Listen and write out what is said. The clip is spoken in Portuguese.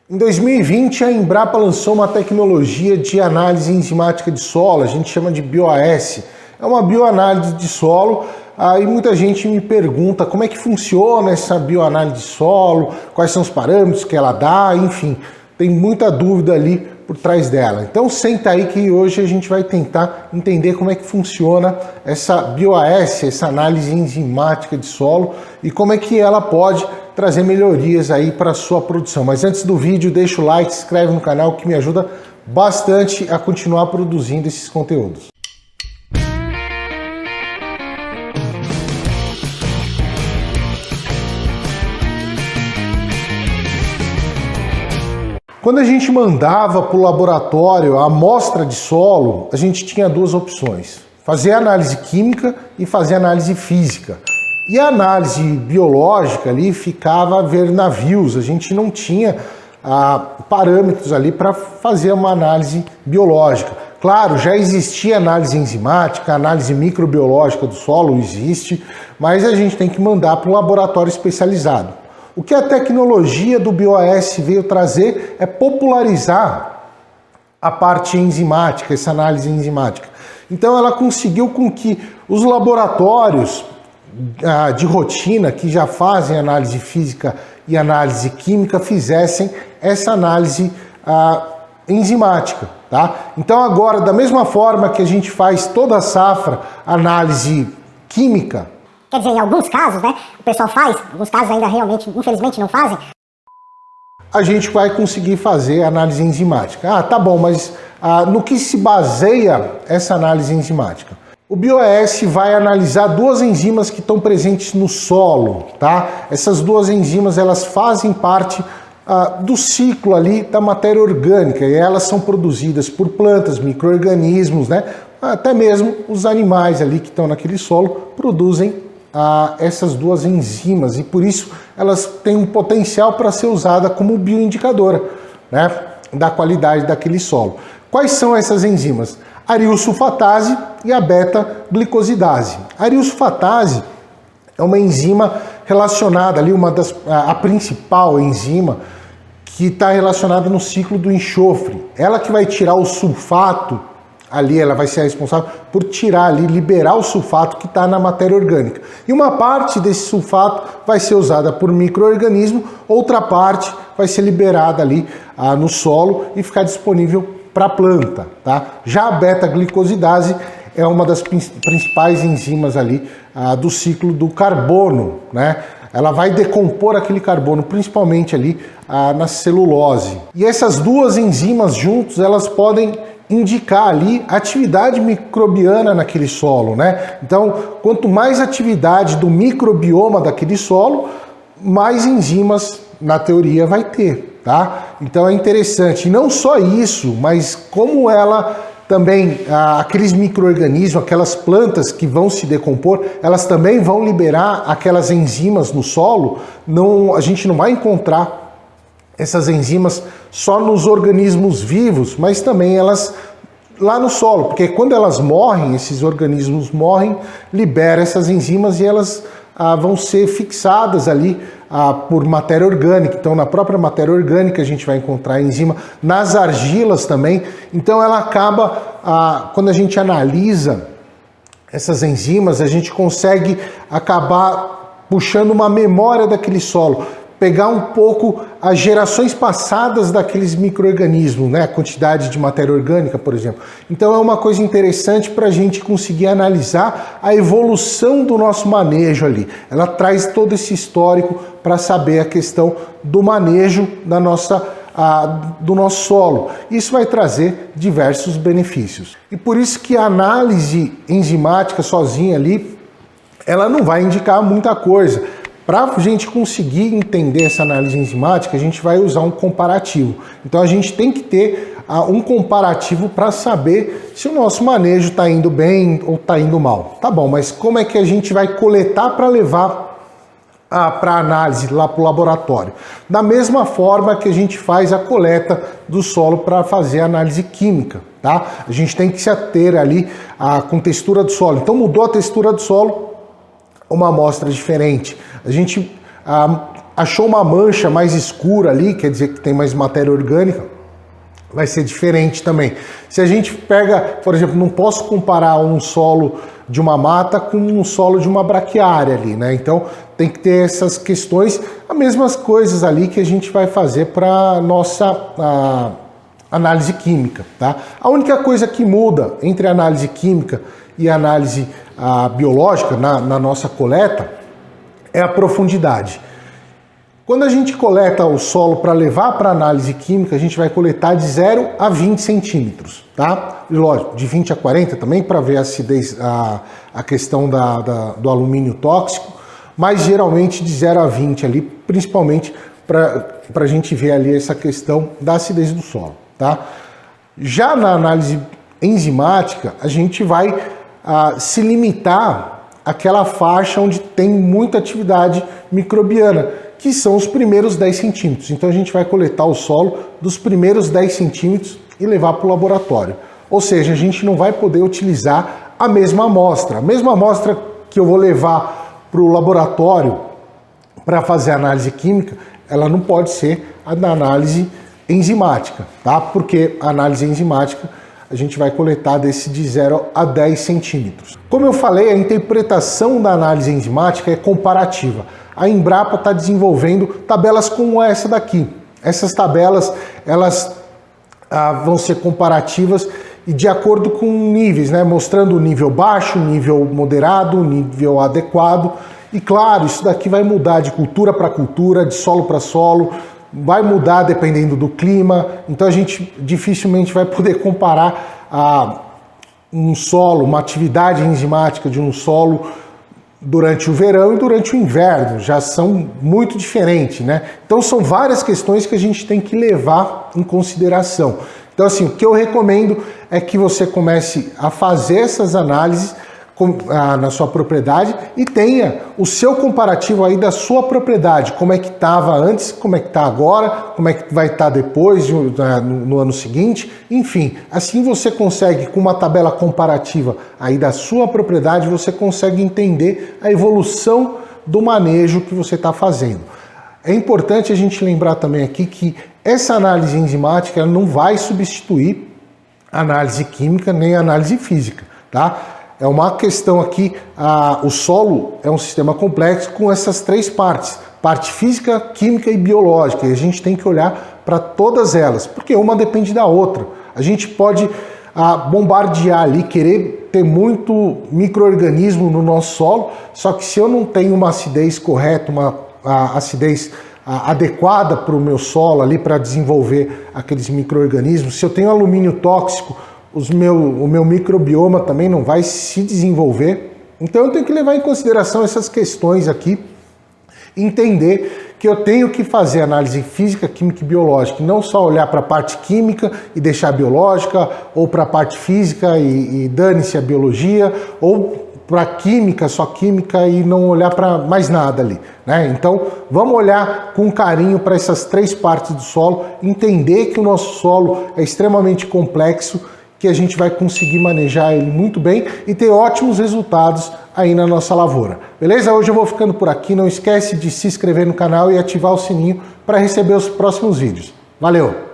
Em 2020, a Embrapa lançou uma tecnologia de análise enzimática de solo, a gente chama de BioAS. É uma bioanálise de solo, aí muita gente me pergunta como é que funciona essa bioanálise de solo, quais são os parâmetros que ela dá, enfim, tem muita dúvida ali por trás dela. Então senta aí que hoje a gente vai tentar entender como é que funciona essa BioAS, essa análise enzimática de solo e como é que ela pode trazer melhorias aí para a sua produção. Mas antes do vídeo, deixa o like, se inscreve no canal que me ajuda bastante a continuar produzindo esses conteúdos. Quando a gente mandava para o laboratório a amostra de solo, a gente tinha duas opções: fazer análise química e fazer análise física. E a análise biológica ali ficava a ver navios, a gente não tinha parâmetros ali para fazer uma análise biológica. Claro, já existia análise enzimática, análise microbiológica do solo existe, mas a gente tem que mandar para um laboratório especializado. O que a tecnologia do BioAS veio trazer é popularizar a parte enzimática, essa análise enzimática. Então ela conseguiu com que os laboratórios de rotina que já fazem análise física e análise química fizessem essa análise enzimática, tá? Então agora, da mesma forma que a gente faz toda a safra análise química, quer dizer, em alguns casos, né, o pessoal faz, alguns casos ainda realmente, infelizmente, não fazem, a gente vai conseguir fazer análise enzimática. Tá bom, mas no que se baseia essa análise enzimática? O BioAS vai analisar duas enzimas que estão presentes no solo, tá? Essas duas enzimas, elas fazem parte do ciclo ali da matéria orgânica e elas são produzidas por plantas, micro-organismos, né? Até mesmo os animais ali que estão naquele solo produzem essas duas enzimas e por isso elas têm um potencial para ser usada como bioindicadora, né, da qualidade daquele solo. Quais são essas enzimas? A aril-sulfatase e a beta-glicosidase. A aril-sulfatase é uma enzima relacionada ali, a principal enzima que está relacionada no ciclo do enxofre. Ela que vai tirar o sulfato ali, ela vai ser responsável por tirar ali, liberar o sulfato que está na matéria orgânica. E uma parte desse sulfato vai ser usada por micro-organismo, outra parte vai ser liberada ali no solo e ficar disponível para a planta, tá? Já a beta-glicosidase é uma das principais enzimas ali do ciclo do carbono, né? Ela vai decompor aquele carbono, principalmente ali na celulose. E essas duas enzimas juntos, elas podem indicar ali atividade microbiana naquele solo, né? Então, quanto mais atividade do microbioma daquele solo, mais enzimas, na teoria, vai ter, tá? Então é interessante. E não só isso, mas como ela também, aqueles micro-organismos, aquelas plantas que vão se decompor, elas também vão liberar aquelas enzimas no solo. A gente não vai encontrar essas enzimas só nos organismos vivos, mas também elas lá no solo, porque quando elas morrem, esses organismos morrem, libera essas enzimas e elas vão ser fixadas ali por matéria orgânica. Então na própria matéria orgânica a gente vai encontrar a enzima, nas argilas também. Então ela acaba, quando a gente analisa essas enzimas, a gente consegue acabar puxando uma memória daquele solo, pegar um pouco as gerações passadas daqueles micro-organismos, né? A quantidade de matéria orgânica, por exemplo. Então é uma coisa interessante para a gente conseguir analisar a evolução do nosso manejo ali. Ela traz todo esse histórico para saber a questão do manejo do nosso solo. Isso vai trazer diversos benefícios. E por isso que a análise enzimática sozinha ali, ela não vai indicar muita coisa. Para a gente conseguir entender essa análise enzimática, a gente vai usar um comparativo. Então a gente tem que ter um comparativo para saber se o nosso manejo está indo bem ou está indo mal. Tá bom, mas como é que a gente vai coletar para levar para análise lá para o laboratório? Da mesma forma que a gente faz a coleta do solo para fazer a análise química, tá? A gente tem que se ater ali com textura do solo. Então mudou a textura do solo, uma amostra diferente. A gente achou uma mancha mais escura ali, quer dizer que tem mais matéria orgânica, vai ser diferente também. Se a gente pega, por exemplo, não posso comparar um solo de uma mata com um solo de uma braquiária ali, né? Então tem que ter essas questões, as mesmas coisas ali que a gente vai fazer para nossa análise química, tá? A única coisa que muda entre a análise química e a análise biológica na nossa coleta é a profundidade. Quando a gente coleta o solo para levar para análise química, a gente vai coletar de 0 a 20 centímetros, tá? E lógico, de 20 a 40 também para ver a acidez, a questão do alumínio tóxico, mas geralmente de 0 a 20 ali, principalmente para a gente ver ali essa questão da acidez do solo, tá? Já na análise enzimática, a gente vai se limitar àquela faixa onde tem muita atividade microbiana, que são os primeiros 10 centímetros. Então a gente vai coletar o solo dos primeiros 10 centímetros e levar para o laboratório. Ou seja, a gente não vai poder utilizar a mesma amostra. A mesma amostra que eu vou levar para o laboratório para fazer a análise química, ela não pode ser a da análise enzimática, tá? Porque a análise enzimática a gente vai coletar desse de 0 a 10 centímetros. Como eu falei, a interpretação da análise enzimática é comparativa. A Embrapa está desenvolvendo tabelas como essa daqui. Essas tabelas, elas vão ser comparativas e de acordo com níveis, né? Mostrando o nível baixo, nível moderado, nível adequado. E claro, isso daqui vai mudar de cultura para cultura, de solo para solo, vai mudar dependendo do clima. Então a gente dificilmente vai poder comparar um solo, uma atividade enzimática de um solo durante o verão e durante o inverno, já são muito diferentes, né? Então são várias questões que a gente tem que levar em consideração. Então assim, o que eu recomendo é que você comece a fazer essas análises na sua propriedade e tenha o seu comparativo aí da sua propriedade, como é que estava antes, como é que está agora, como é que vai estar depois, no ano seguinte, enfim, assim você consegue, com uma tabela comparativa aí da sua propriedade, você consegue entender a evolução do manejo que você está fazendo. É importante a gente lembrar também aqui que essa análise enzimática ela não vai substituir a análise química nem a análise física, tá? É uma questão aqui, o solo é um sistema complexo com essas três partes, parte física, química e biológica, e a gente tem que olhar para todas elas, porque uma depende da outra. A gente pode bombardear ali, querer ter muito micro-organismo no nosso solo, só que se eu não tenho uma acidez correta, uma acidez adequada para o meu solo ali para desenvolver aqueles micro-organismos, se eu tenho alumínio tóxico, o meu microbioma também não vai se desenvolver. Então eu tenho que levar em consideração essas questões aqui, entender que eu tenho que fazer análise física, química e biológica, e não só olhar para a parte química e deixar a biológica, ou para a parte física e dane-se a biologia, ou para a química, só química e não olhar para mais nada ali, né? Então vamos olhar com carinho para essas três partes do solo, entender que o nosso solo é extremamente complexo, que a gente vai conseguir manejar ele muito bem e ter ótimos resultados aí na nossa lavoura. Beleza? Hoje eu vou ficando por aqui. Não esquece de se inscrever no canal e ativar o sininho para receber os próximos vídeos. Valeu!